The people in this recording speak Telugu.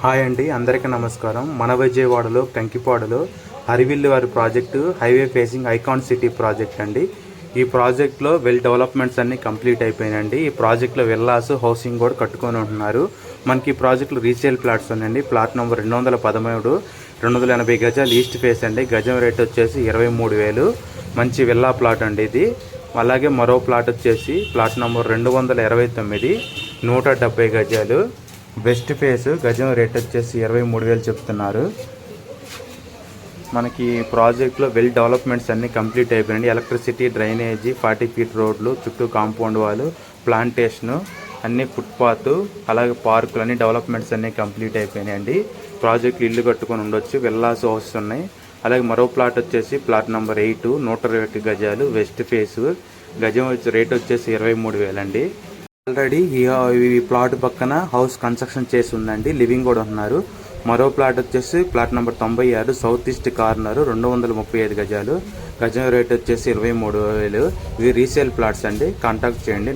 హాయ్ అండి, అందరికీ నమస్కారం. మన విజయవాడలో కంకిపాడులో హరివిల్లు వారి project highway facing icon city project అండి. ఈ ప్రాజెక్ట్లో వెల్ డెవలప్మెంట్స్ అన్నీ కంప్లీట్ అయిపోయినాయండి. ఈ ప్రాజెక్ట్లో విల్లాస్ హౌసింగ్ కూడా కట్టుకొని ఉంటున్నారు. మనకి ఈ ప్రాజెక్టులో రీసేల్ ప్లాట్స్ ఉన్నాయండి. ప్లాట్ నెంబర్ 213 280 గజాలు ఈస్ట్ ఫేస్ అండి. గజం రేట్ వచ్చేసి 23,000. మంచి విల్లా ప్లాట్ అండి ఇది. అలాగే మరో ప్లాట్ వచ్చేసి ప్లాట్ నెంబర్ 229 170 గజాలు వెస్ట్ ఫేస్. గజం రేట్ వచ్చేసి 23,000 చెప్తున్నారు. మనకి ప్రాజెక్ట్లో వెల్ డెవలప్మెంట్స్ అన్నీ కంప్లీట్ అయిపోయినాయి. ఎలక్ట్రిసిటీ, డ్రైనేజీ, 40 ఫీట్ రోడ్లు, చుట్టూ కాంపౌండ్ వాళ్ళు, ప్లాంటేషను, అన్ని ఫుట్పాత్, అలాగే పార్కులు, అన్ని డెవలప్మెంట్స్ అన్నీ కంప్లీట్ అయిపోయినాయండి. ప్రాజెక్టులు ఇల్లు కట్టుకొని ఉండొచ్చు. విల్లాస్ హౌస్ ఉన్నాయి. అలాగే మరో ప్లాట్ వచ్చేసి ప్లాట్ నెంబర్ 8 120 గజాలు వెస్ట్ ఫేస్. గజం రేట్ వచ్చేసి 23,000 అండి. ఆల్రెడీ ఈ ప్లాట్ పక్కన హౌస్ కన్స్ట్రక్షన్ చేసి ఉందండి. లివింగ్ కూడా ఉన్నారు. మరో ప్లాట్ వచ్చేసి plot number 96 south east corner 235 గజాలు. గజం రేట్ వచ్చేసి 23,000. ఇవి రీసేల్ ప్లాట్స్ అండి. కాంటాక్ట్ చేయండి.